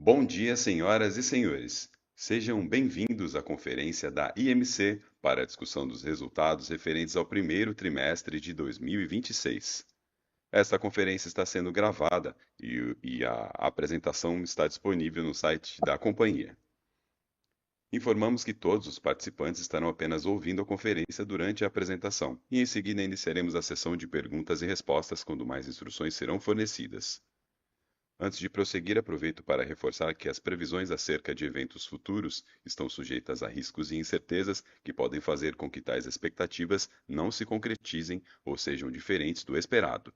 Bom dia, senhoras e senhores. Sejam bem-vindos à conferência da IMC para a discussão dos resultados referentes ao primeiro trimestre de 2026. Esta conferência está sendo gravada e a apresentação está disponível no site da companhia. Informamos que todos os participantes estarão apenas ouvindo a conferência durante a apresentação e em seguida iniciaremos a sessão de perguntas e respostas quando mais instruções serão fornecidas. Antes de prosseguir, aproveito para reforçar que as previsões acerca de eventos futuros estão sujeitas a riscos e incertezas que podem fazer com que tais expectativas não se concretizem ou sejam diferentes do esperado.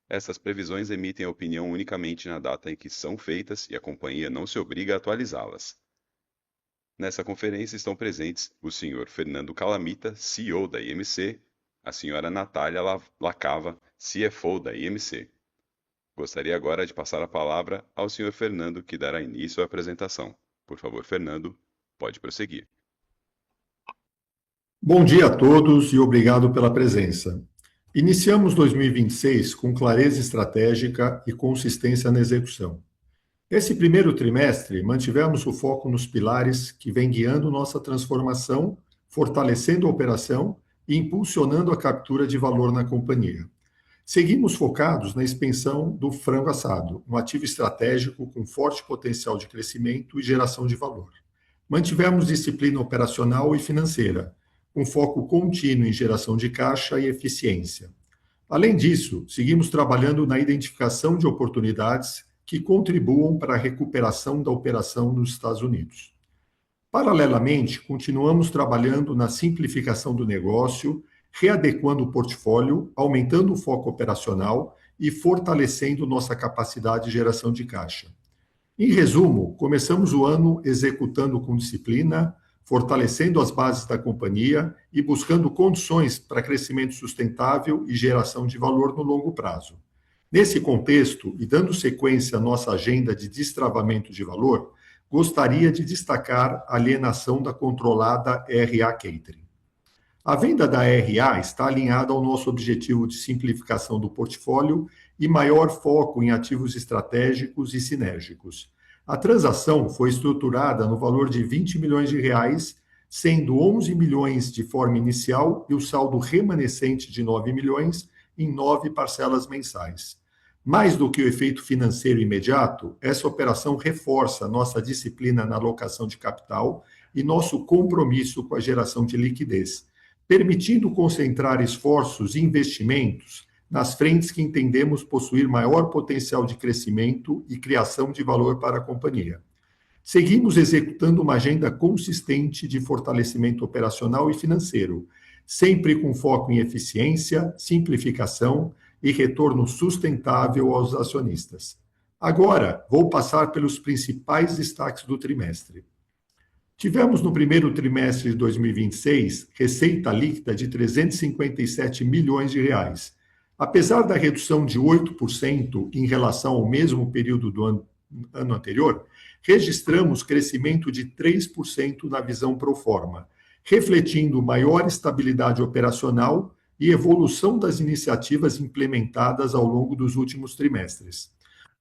Essas previsões emitem a opinião unicamente na data em que são feitas e a companhia não se obriga a atualizá-las. Nessa conferência estão presentes o Sr. Fernando Calamita, CEO da IMC, a Sra. Natália Lacava, CFO da IMC. Gostaria agora de passar a palavra ao Sr. Fernando, que dará início à apresentação. Por favor, Fernando, pode prosseguir. Bom dia a todos e obrigado pela presença. Iniciamos 2026 com clareza estratégica e consistência na execução. Esse primeiro trimestre, mantivemos o foco nos pilares que vêm guiando nossa transformação, fortalecendo a operação e impulsionando a captura de valor na companhia. Seguimos focados na expansão do frango assado, um ativo estratégico com forte potencial de crescimento e geração de valor. Mantivemos disciplina operacional e financeira, com foco contínuo em geração de caixa e eficiência. Além disso, seguimos trabalhando na identificação de oportunidades que contribuam para a recuperação da operação nos Estados Unidos. Paralelamente, continuamos trabalhando na simplificação do negócio, readequando o portfólio, aumentando o foco operacional e fortalecendo nossa capacidade de geração de caixa. Em resumo, começamos o ano executando com disciplina, fortalecendo as bases da companhia e buscando condições para crescimento sustentável e geração de valor no longo prazo. Nesse contexto, e dando sequência à nossa agenda de destravamento de valor, gostaria de destacar a alienação da controlada RA Catering. A venda da RA está alinhada ao nosso objetivo de simplificação do portfólio e maior foco em ativos estratégicos e sinérgicos. A transação foi estruturada no valor de R$20 milhões, sendo 11 milhões de forma inicial e o saldo remanescente de 9 milhões em 9 parcelas mensais. Mais do que o efeito financeiro imediato, essa operação reforça nossa disciplina na alocação de capital e nosso compromisso com a geração de liquidez, permitindo concentrar esforços e investimentos nas frentes que entendemos possuir maior potencial de crescimento e criação de valor para a companhia. Seguimos executando uma agenda consistente de fortalecimento operacional e financeiro, sempre com foco em eficiência, simplificação e retorno sustentável aos acionistas. Agora, vou passar pelos principais destaques do trimestre. Tivemos no primeiro trimestre de 2026 receita líquida de R$357 milhões. Apesar da redução de 8% em relação ao mesmo período do ano anterior, registramos crescimento de 3% na visão pro forma, refletindo maior estabilidade operacional e evolução das iniciativas implementadas ao longo dos últimos trimestres.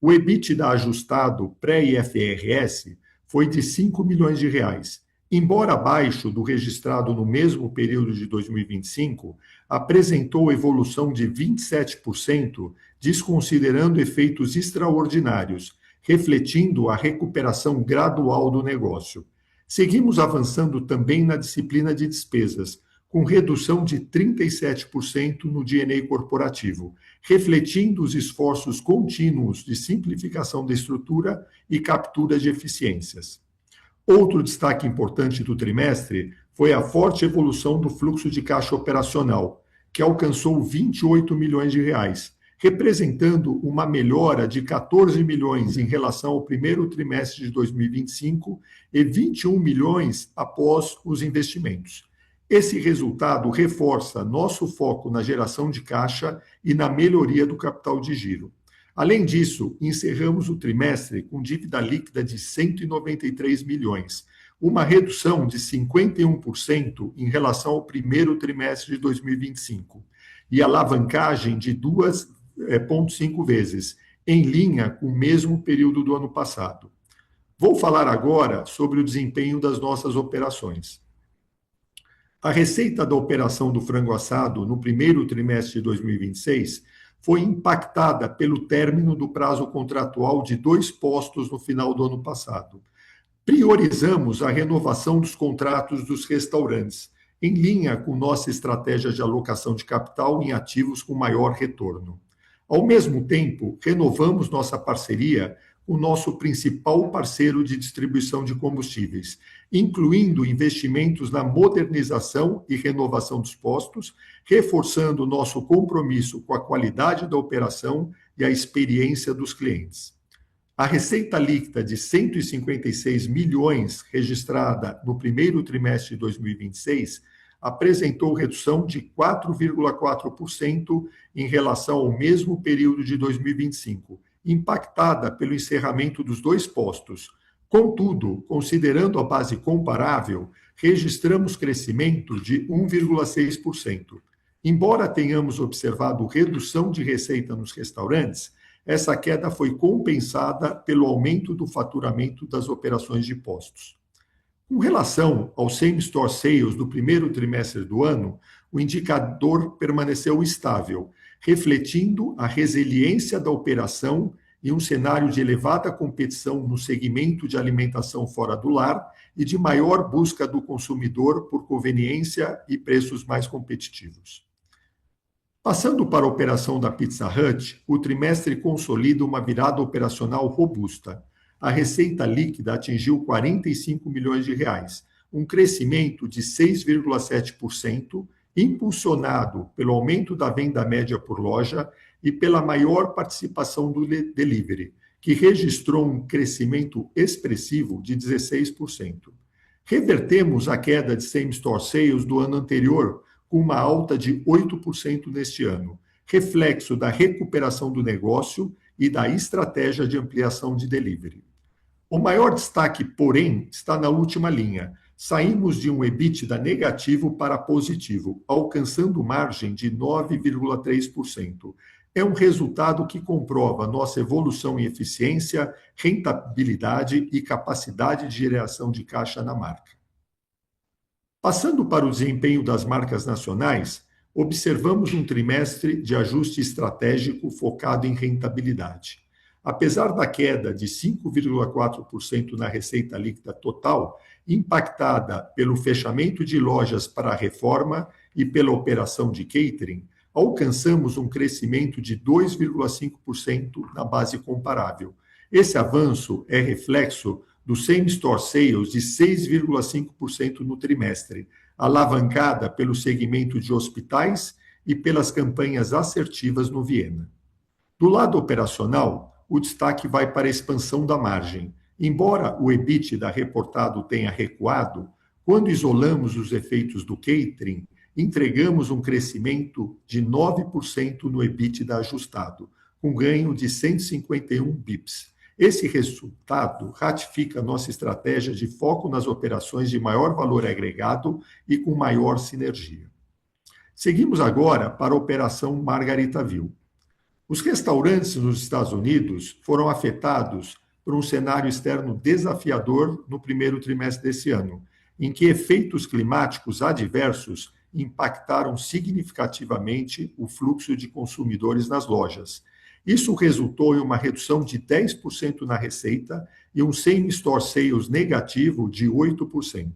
O EBITDA ajustado pré-IFRS foi de R$5 milhões. Embora abaixo do registrado no mesmo período de 2025, apresentou evolução de 27%, desconsiderando efeitos extraordinários, refletindo a recuperação gradual do negócio. Seguimos avançando também na disciplina de despesas, com redução de 37% no D&A corporativo, refletindo os esforços contínuos de simplificação da estrutura e captura de eficiências. Outro destaque importante do trimestre foi a forte evolução do fluxo de caixa operacional, que alcançou R$28 milhões, representando uma melhora de 14 milhões em relação ao primeiro trimestre de 2025 e 21 milhões após os investimentos. Esse resultado reforça nosso foco na geração de caixa e na melhoria do capital de giro. Além disso, encerramos o trimestre com dívida líquida de 193 milhões, uma redução de 51% em relação ao primeiro trimestre de 2025, e alavancagem de 2,5 vezes, em linha com o mesmo período do ano passado. Vou falar agora sobre o desempenho das nossas operações. A receita da operação do frango assado no primeiro trimestre de 2026 foi impactada pelo término do prazo contratual de 2 postos no final do ano passado. Priorizamos a renovação dos contratos dos restaurantes, em linha com nossa estratégia de alocação de capital em ativos com maior retorno. Ao mesmo tempo, renovamos nossa parceria com o nosso principal parceiro de distribuição de combustíveis, incluindo investimentos na modernização e renovação dos postos, reforçando nosso compromisso com a qualidade da operação e a experiência dos clientes. A receita líquida de 156 milhões registrada no primeiro trimestre de 2026 apresentou redução de 4,4% em relação ao mesmo período de 2025, impactada pelo encerramento dos 2 postos. Contudo, considerando a base comparável, registramos crescimento de 1,6%. Embora tenhamos observado redução de receita nos restaurantes, essa queda foi compensada pelo aumento do faturamento das operações de postos. Com relação ao same-store sales do primeiro trimestre do ano, o indicador permaneceu estável, refletindo a resiliência da operação em um cenário de elevada competição no segmento de alimentação fora do lar e de maior busca do consumidor por conveniência e preços mais competitivos. Passando para a operação da Pizza Hut, o trimestre consolida uma virada operacional robusta. A receita líquida atingiu 45 milhões de reais, um crescimento de 6,7%, impulsionado pelo aumento da venda média por loja e pela maior participação do delivery, que registrou um crescimento expressivo de 16%. Revertemos a queda de same-store sales do ano anterior, com uma alta de 8% neste ano, reflexo da recuperação do negócio e da estratégia de ampliação de delivery. O maior destaque, porém, está na última linha. Saímos de um EBITDA negativo para positivo, alcançando margem de 9,3%. É um resultado que comprova nossa evolução em eficiência, rentabilidade e capacidade de geração de caixa na marca. Passando para o desempenho das marcas nacionais, observamos um trimestre de ajuste estratégico focado em rentabilidade. Apesar da queda de 5,4% na receita líquida total, impactada pelo fechamento de lojas para a reforma e pela operação de catering, alcançamos um crescimento de 2,5% na base comparável. Esse avanço é reflexo do same-store sales de 6,5% no trimestre, alavancada pelo segmento de hospitais e pelas campanhas assertivas no Viena. Do lado operacional, o destaque vai para a expansão da margem. Embora o EBITDA reportado tenha recuado, quando isolamos os efeitos do catering, entregamos um crescimento de 9% no EBITDA ajustado, com ganho de 151 bips. Esse resultado ratifica nossa estratégia de foco nas operações de maior valor agregado e com maior sinergia. Seguimos agora para a operação Margaritaville. Os restaurantes nos Estados Unidos foram afetados por um cenário externo desafiador no primeiro trimestre desse ano, em que efeitos climáticos adversos impactaram significativamente o fluxo de consumidores nas lojas. Isso resultou em uma redução de 10% na receita e um same-store sales negativo de 8%.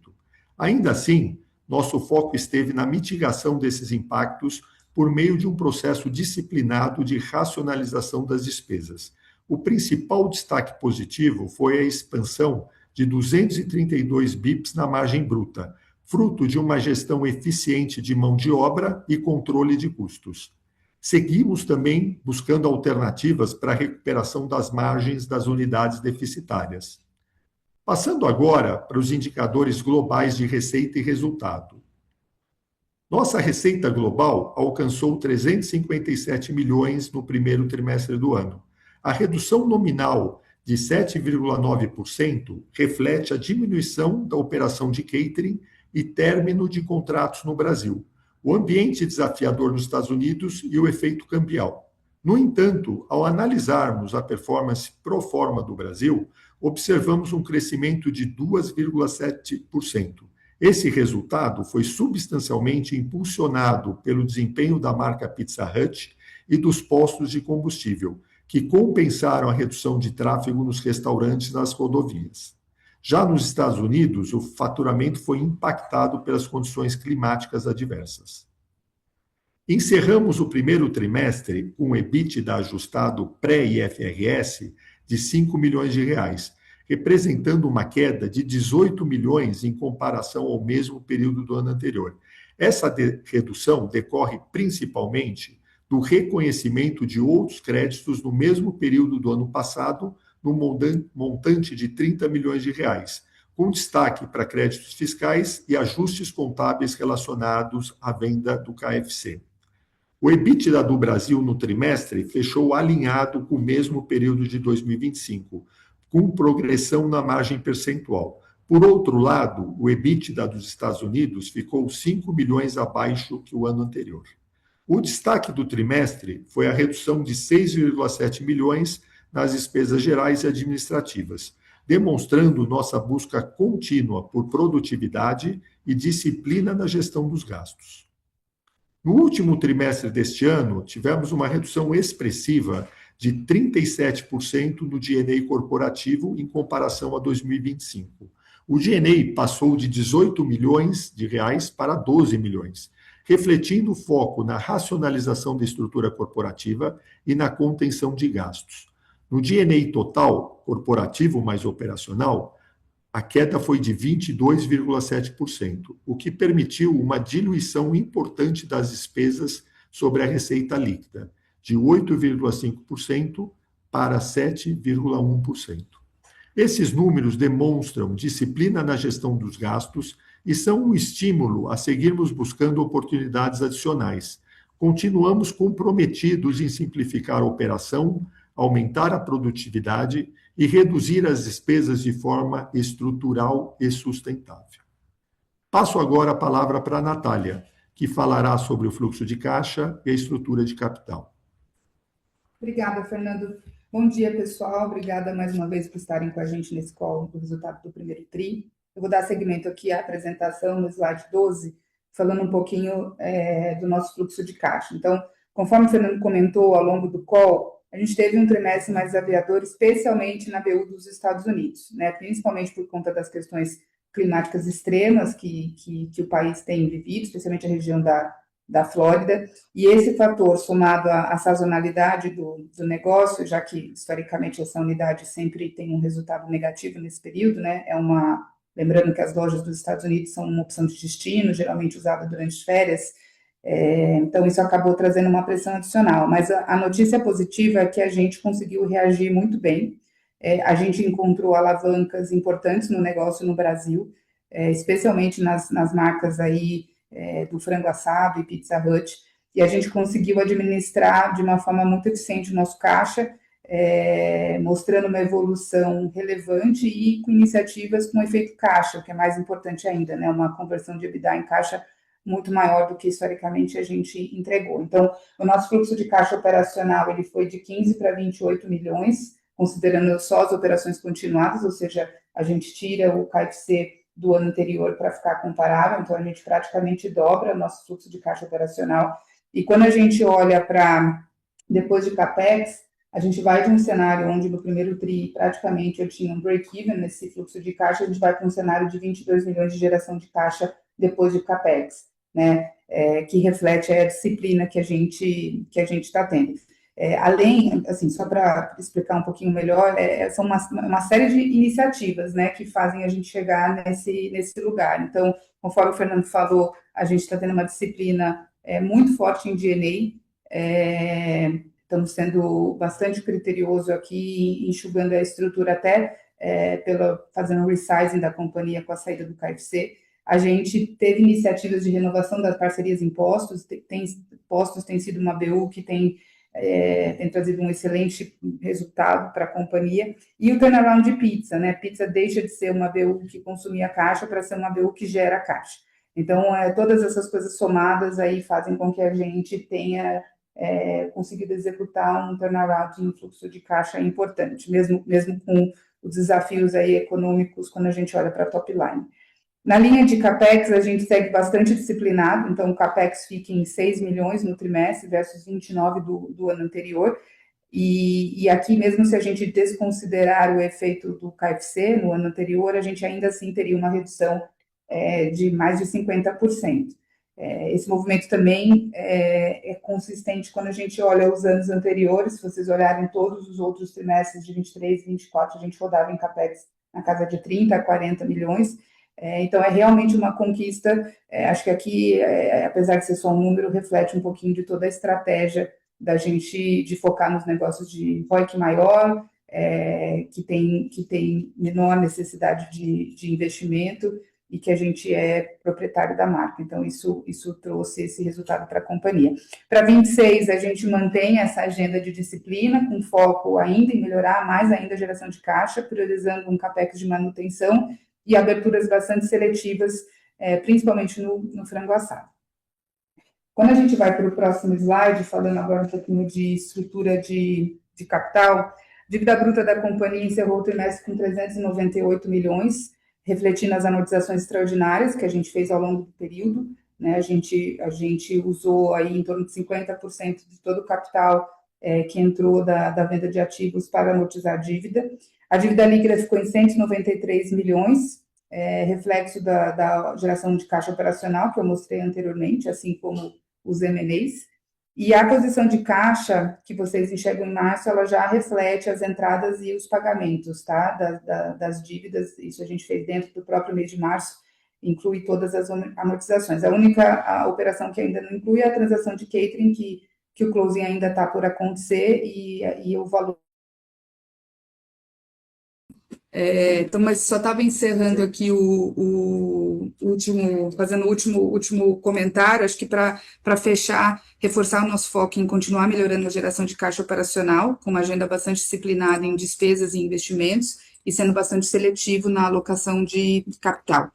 Ainda assim, nosso foco esteve na mitigação desses impactos por meio de um processo disciplinado de racionalização das despesas. O principal destaque positivo foi a expansão de 232 bips na margem bruta, fruto de uma gestão eficiente de mão de obra e controle de custos. Seguimos também buscando alternativas para a recuperação das margens das unidades deficitárias. Passando agora para os indicadores globais de receita e resultado. Nossa receita global alcançou 357 milhões no primeiro trimestre do ano. A redução nominal de 7,9% reflete a diminuição da operação de catering e término de contratos no Brasil, o ambiente desafiador nos Estados Unidos e o efeito cambial. No entanto, ao analisarmos a performance pro forma do Brasil, observamos um crescimento de 2,7%. Esse resultado foi substancialmente impulsionado pelo desempenho da marca Pizza Hut e dos postos de combustível, que compensaram a redução de tráfego nos restaurantes e nas rodovias. Já nos Estados Unidos, o faturamento foi impactado pelas condições climáticas adversas. Encerramos o primeiro trimestre com um EBITDA ajustado pré-IFRS de 5 milhões de reais, representando uma queda de 18 milhões em comparação ao mesmo período do ano anterior. Essa redução decorre principalmente do reconhecimento de outros créditos no mesmo período do ano passado, no montante de 30 milhões de reais, com destaque para créditos fiscais e ajustes contábeis relacionados à venda do KFC. O EBITDA do Brasil no trimestre fechou alinhado com o mesmo período de 2025, com progressão na margem percentual. Por outro lado, o EBITDA dos Estados Unidos ficou 5 milhões abaixo que o ano anterior. O destaque do trimestre foi a redução de 6,7 milhões nas despesas gerais e administrativas, demonstrando nossa busca contínua por produtividade e disciplina na gestão dos gastos. No último trimestre deste ano, tivemos uma redução expressiva de 37% no G&A corporativo em comparação a 2025. O G&A passou de 18 milhões de reais para 12 milhões, refletindo o foco na racionalização da estrutura corporativa e na contenção de gastos. No G&A total, corporativo mais operacional, a queda foi de 22,7%, o que permitiu uma diluição importante das despesas sobre a receita líquida, de 8,5% para 7,1%. Esses números demonstram disciplina na gestão dos gastos e são um estímulo a seguirmos buscando oportunidades adicionais. Continuamos comprometidos em simplificar a operação, aumentar a produtividade e reduzir as despesas de forma estrutural e sustentável. Passo agora a palavra para a Natália, que falará sobre o fluxo de caixa e a estrutura de capital. Obrigada, Fernando. Bom dia, pessoal. Obrigada mais uma vez por estarem com a gente nesse call do resultado do primeiro TRI. Eu vou dar seguimento aqui à apresentação no slide 12, falando um pouquinho do nosso fluxo de caixa. Então, conforme o Fernando comentou ao longo do call, a gente teve um trimestre mais desafiador, especialmente na BU dos Estados Unidos, né? Principalmente por conta das questões climáticas extremas que o país tem vivido, especialmente a região da Flórida, e esse fator, somado à sazonalidade do negócio, já que, historicamente, essa unidade sempre tem um resultado negativo nesse período, né? Lembrando que as lojas dos Estados Unidos são uma opção de destino, geralmente usada durante as férias, então isso acabou trazendo uma pressão adicional, mas a notícia positiva é que a gente conseguiu reagir muito bem, a gente encontrou alavancas importantes no negócio no Brasil, especialmente nas marcas aí do frango assado e Pizza Hut, e a gente conseguiu administrar de uma forma muito eficiente o nosso caixa, mostrando uma evolução relevante e com iniciativas com efeito caixa, o que é mais importante ainda, né? Uma conversão de EBITDA em caixa muito maior do que historicamente a gente entregou. Então, o nosso fluxo de caixa operacional ele foi de 15 para 28 milhões, considerando só as operações continuadas, ou seja, a gente tira o KFC do ano anterior para ficar comparável, então a gente praticamente dobra o nosso fluxo de caixa operacional. E quando a gente olha para depois de CAPEX, a gente vai de um cenário onde no primeiro TRI praticamente eu tinha um break-even nesse fluxo de caixa, a gente vai para um cenário de 22 milhões de geração de caixa depois de CAPEX, né, que reflete a disciplina que a gente está tendo. Além, assim, só para explicar um pouquinho melhor, são uma série de iniciativas, né, que fazem a gente chegar nesse lugar. Então, conforme o Fernando falou, a gente está tendo uma disciplina muito forte em G&A, estamos sendo bastante criterioso aqui, enxugando a estrutura até fazendo um resizing da companhia com a saída do KFC. A gente teve iniciativas de renovação das parcerias em postos, postos tem sido uma BU que tem trazido um excelente resultado para a companhia, e o turnaround de pizza, né? Pizza deixa de ser uma BU que consumia caixa para ser uma BU que gera caixa. Então, todas essas coisas somadas aí fazem com que a gente tenha conseguido executar um turnaround em fluxo de caixa importante, mesmo com os desafios aí econômicos quando a gente olha para a top line. Na linha de CAPEX, a gente segue bastante disciplinado, então o CAPEX fica em 6 milhões no trimestre versus 29 do ano anterior, e aqui mesmo se a gente desconsiderar o efeito do KFC no ano anterior, a gente ainda assim teria uma redução de mais de 50%. Esse movimento também é consistente quando a gente olha os anos anteriores, se vocês olharem todos os outros trimestres de 23 e 24, a gente rodava em CAPEX na casa de 30 a 40 milhões, então é realmente uma conquista, acho que aqui, apesar de ser só um número, reflete um pouquinho de toda a estratégia da gente de focar nos negócios de ROIC maior, que tem menor necessidade de investimento, e que a gente é proprietário da marca. Então, isso trouxe esse resultado para a companhia. Para 26, a gente mantém essa agenda de disciplina, com foco ainda em melhorar mais ainda a geração de caixa, priorizando um CAPEX de manutenção e aberturas bastante seletivas, principalmente no frango assado. Quando a gente vai para o próximo slide, falando agora um pouquinho de estrutura de capital, dívida bruta da companhia encerrou o trimestre com 398 milhões, refletindo as amortizações extraordinárias que a gente fez ao longo do período, né? A gente usou aí em torno de 50% de todo o capital que entrou da venda de ativos para amortizar a dívida. A dívida líquida ficou em 193 milhões, reflexo da geração de caixa operacional que eu mostrei anteriormente, assim como os M&As. E a posição de caixa que vocês enxergam em março, ela já reflete as entradas e os pagamentos, tá? Das dívidas, isso a gente fez dentro do próprio mês de março, inclui todas as amortizações. A única operação que ainda não inclui é a transação de catering, que o closing ainda está por acontecer, e o valor... Então, mas só estava encerrando aqui fazendo o último comentário, acho que para fechar, reforçar o nosso foco em continuar melhorando a geração de caixa operacional, com uma agenda bastante disciplinada em despesas e investimentos, e sendo bastante seletivo na alocação de capital.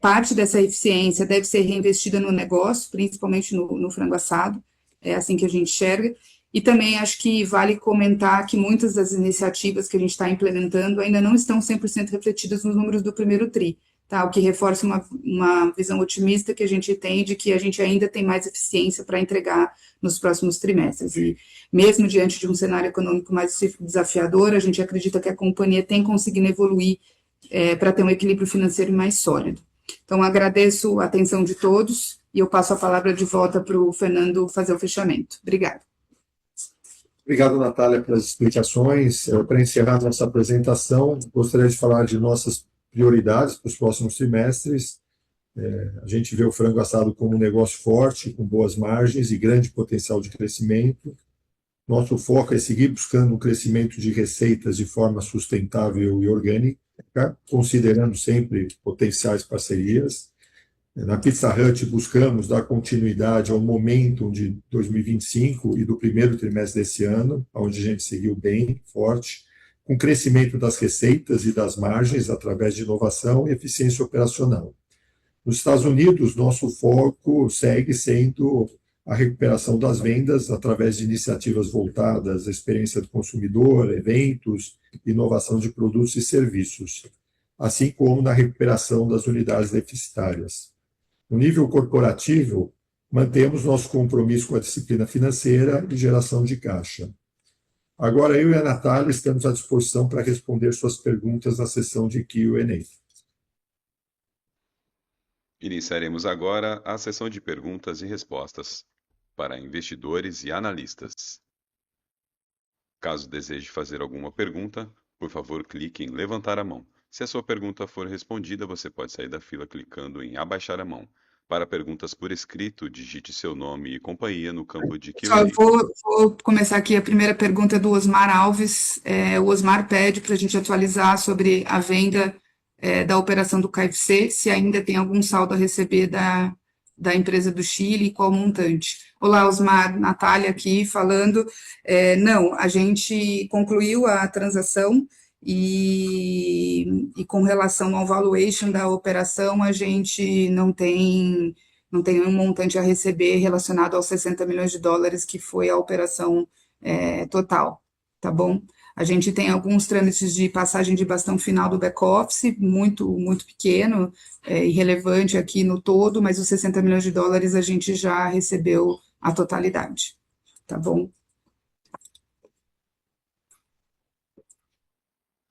Parte dessa eficiência deve ser reinvestida no negócio, principalmente no frango assado, é assim que a gente enxerga. E também acho que vale comentar que muitas das iniciativas que a gente está implementando ainda não estão 100% refletidas nos números do primeiro TRI, tá? O que reforça uma visão otimista que a gente tem de que a gente ainda tem mais eficiência para entregar nos próximos trimestres. E mesmo diante de um cenário econômico mais desafiador, a gente acredita que a companhia tem conseguido evoluir para ter um equilíbrio financeiro mais sólido. Então, agradeço a atenção de todos e eu passo a palavra de volta para o Fernando fazer o fechamento. Obrigada. Obrigado, Natália, pelas explicações. Para encerrar nossa apresentação, gostaria de falar de nossas prioridades para os próximos trimestres. A gente vê o frango assado como um negócio forte, com boas margens e grande potencial de crescimento. Nosso foco é seguir buscando um crescimento de receitas de forma sustentável e orgânica, considerando sempre potenciais parcerias. Na Pizza Hut, buscamos dar continuidade ao momentum de 2025 e do primeiro trimestre desse ano, onde a gente seguiu bem, forte, com crescimento das receitas e das margens através de inovação e eficiência operacional. Nos Estados Unidos, nosso foco segue sendo a recuperação das vendas através de iniciativas voltadas à experiência do consumidor, eventos, inovação de produtos e serviços, assim como na recuperação das unidades deficitárias. No nível corporativo, mantemos nosso compromisso com a disciplina financeira e geração de caixa. Agora, eu e a Natália estamos à disposição para responder suas perguntas na sessão de Q&A. Iniciaremos agora a sessão de perguntas e respostas para investidores e analistas. Caso deseje fazer alguma pergunta, por favor, clique em levantar a mão. Se a sua pergunta for respondida, você pode sair da fila clicando em abaixar a mão. Para perguntas por escrito, digite seu nome e companhia no campo de Q&A. Vou começar aqui. A primeira pergunta é do Osmar Alves. O Osmar pede para a gente atualizar sobre a venda da operação do KFC, se ainda tem algum saldo a receber da empresa do Chile e qual montante. Olá, Osmar, Natália aqui falando. Não, a gente concluiu a transação e com relação ao valuation da operação, a gente não tem não tem um montante a receber relacionado aos 60 milhões de dólares que foi a operação total, tá bom? A gente tem alguns trâmites de passagem de bastão final do back-office, muito, muito pequeno, irrelevante aqui no todo, mas os 60 milhões de dólares a gente já recebeu a totalidade, tá bom?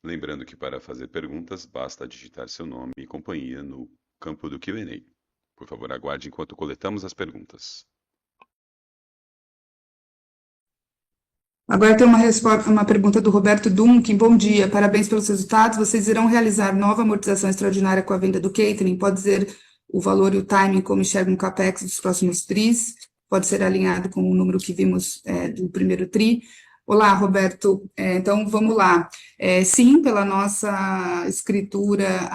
Lembrando que para fazer perguntas, basta digitar seu nome e companhia no campo do Q&A. Por favor, aguarde enquanto coletamos as perguntas. Agora tem uma pergunta do Roberto Duncan. Bom dia, parabéns pelos resultados. Vocês irão realizar nova amortização extraordinária com a venda do catering? Pode dizer o valor e o timing como enxergam o CAPEX dos próximos tris? Pode ser alinhado com o número que vimos do primeiro tri? Olá, Roberto. Então, vamos lá. Sim, pela nossa escritura,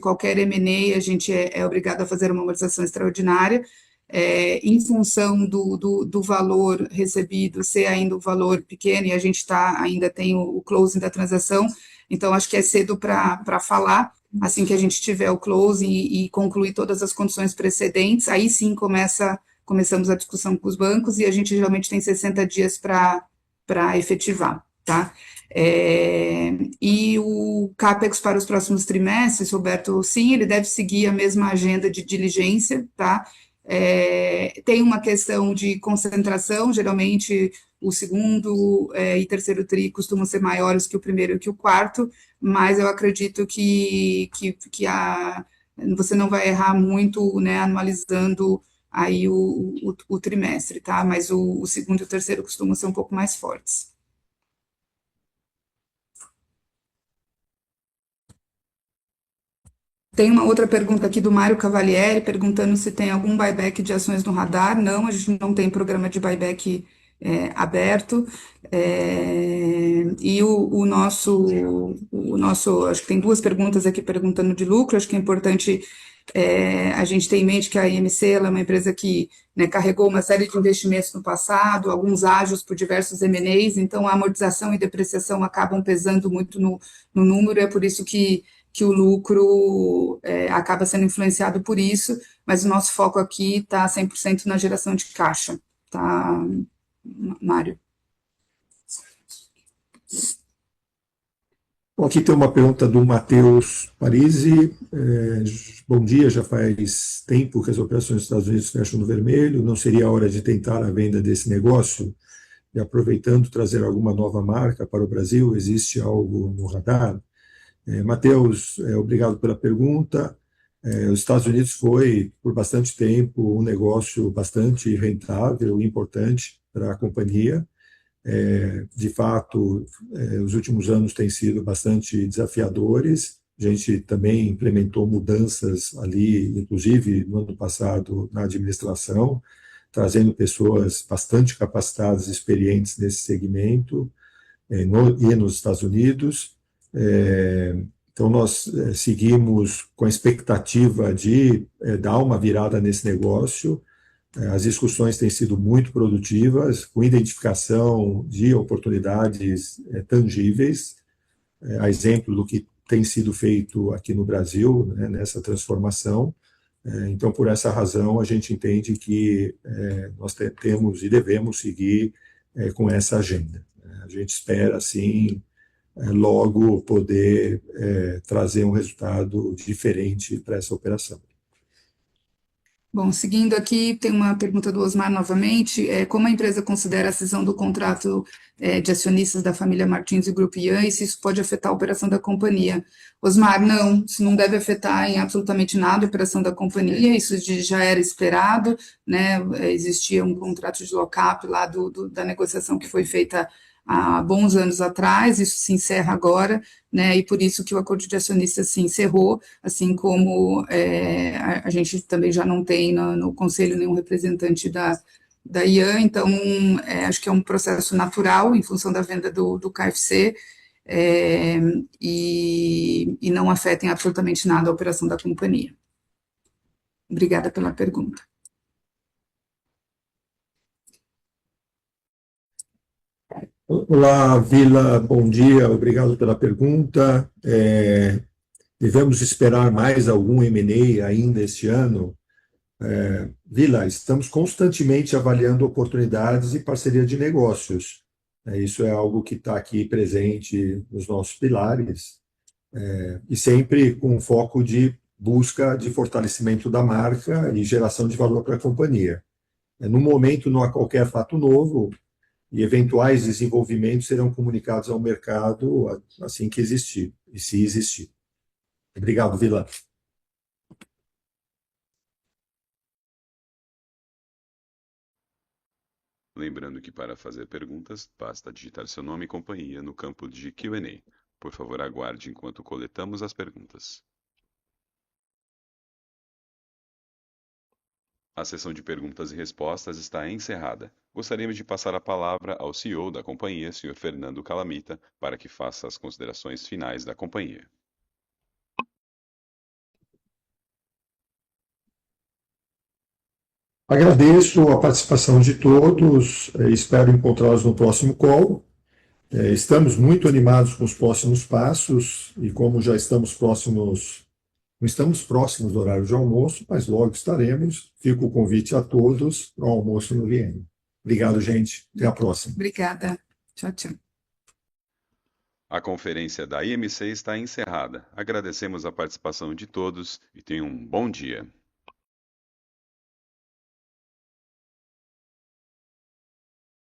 qualquer M&A, a gente é obrigado a fazer uma amortização extraordinária. Em função do valor recebido ser ainda um valor pequeno, e a gente ainda tem o closing da transação, então acho que é cedo para falar. Assim que a gente tiver o closing e concluir todas as condições precedentes, aí sim começamos a discussão com os bancos, e a gente geralmente tem 60 dias para efetivar, tá? E o CAPEX para os próximos trimestres, Roberto, sim, ele deve seguir a mesma agenda de diligência, tá? Tem uma questão de concentração, geralmente o segundo e terceiro tri costumam ser maiores que o primeiro e que o quarto, mas eu acredito que você não vai errar muito, né, anualizando aí o trimestre, tá? Mas o segundo e o terceiro costumam ser um pouco mais fortes. Tem uma outra pergunta aqui do Mário Cavalieri, perguntando se tem algum buyback de ações no radar. Não, a gente não tem programa de buyback aberto. E o nosso, acho que tem duas perguntas aqui perguntando de lucro, acho que é importante a gente ter em mente que a IMC ela é uma empresa que, né, carregou uma série de investimentos no passado, alguns ágios por diversos M&As, então a amortização e depreciação acabam pesando muito no número, é por isso que o lucro acaba sendo influenciado por isso, mas o nosso foco aqui está 100% na geração de caixa, tá, Mário? Bom, aqui tem uma pergunta do Matheus Parisi. Bom dia, já faz tempo que as operações dos Estados Unidos fecham no vermelho, não seria a hora de tentar a venda desse negócio? E aproveitando, trazer alguma nova marca para o Brasil, existe algo no radar? Matheus, obrigado pela pergunta. Os Estados Unidos foi, por bastante tempo, um negócio bastante rentável e importante para a companhia. De fato, os últimos anos têm sido bastante desafiadores. A gente também implementou mudanças ali, inclusive no ano passado, na administração, trazendo pessoas bastante capacitadas e experientes nesse segmento, e nos Estados Unidos. Então, nós seguimos com a expectativa de dar uma virada nesse negócio. As discussões têm sido muito produtivas, com identificação de oportunidades tangíveis, a exemplo do que tem sido feito aqui no Brasil, né, nessa transformação. Então, por essa razão, a gente entende que nós temos e devemos seguir com essa agenda. A gente espera, assim, logo poder trazer um resultado diferente para essa operação. Bom, seguindo aqui, tem uma pergunta do Osmar novamente. Como a empresa considera a cisão do contrato de acionistas da família Martins e Grupo Ian, e se isso pode afetar a operação da companhia? Osmar, não, isso não deve afetar em absolutamente nada a operação da companhia, isso já era esperado, né? Existia um contrato de lock-up lá da negociação que foi feita há bons anos atrás, isso se encerra agora, né, e por isso que o acordo de acionistas se encerrou, assim como a gente também já não tem no conselho nenhum representante da Ian, então acho que é um processo natural em função da venda do KFC, e não afeta em absolutamente nada a operação da companhia. Obrigada pela pergunta. Olá, Vila, bom dia, obrigado pela pergunta. Devemos esperar mais algum M&A ainda este ano? Vila, estamos constantemente avaliando oportunidades e parceria de negócios. Isso é algo que está aqui presente nos nossos pilares, e sempre com foco de busca de fortalecimento da marca e geração de valor para a companhia. No momento, não há qualquer fato novo e eventuais desenvolvimentos serão comunicados ao mercado assim que existir, e se existir. Obrigado, Vila. Lembrando que para fazer perguntas, basta digitar seu nome e companhia no campo de Q&A. Por favor, aguarde enquanto coletamos as perguntas. A sessão de perguntas e respostas está encerrada. Gostaríamos de passar a palavra ao CEO da companhia, Sr. Fernando Calamita, para que faça as considerações finais da companhia. Agradeço a participação de todos, espero encontrá-los no próximo call. Estamos muito animados com os próximos passos e como já estamos próximos, não estamos próximos do horário de almoço, mas logo estaremos. Fica o convite a todos para o almoço no Viena. Obrigado, gente. Até a próxima. Obrigada. Tchau, tchau. A conferência da IMC está encerrada. Agradecemos a participação de todos e tenham um bom dia.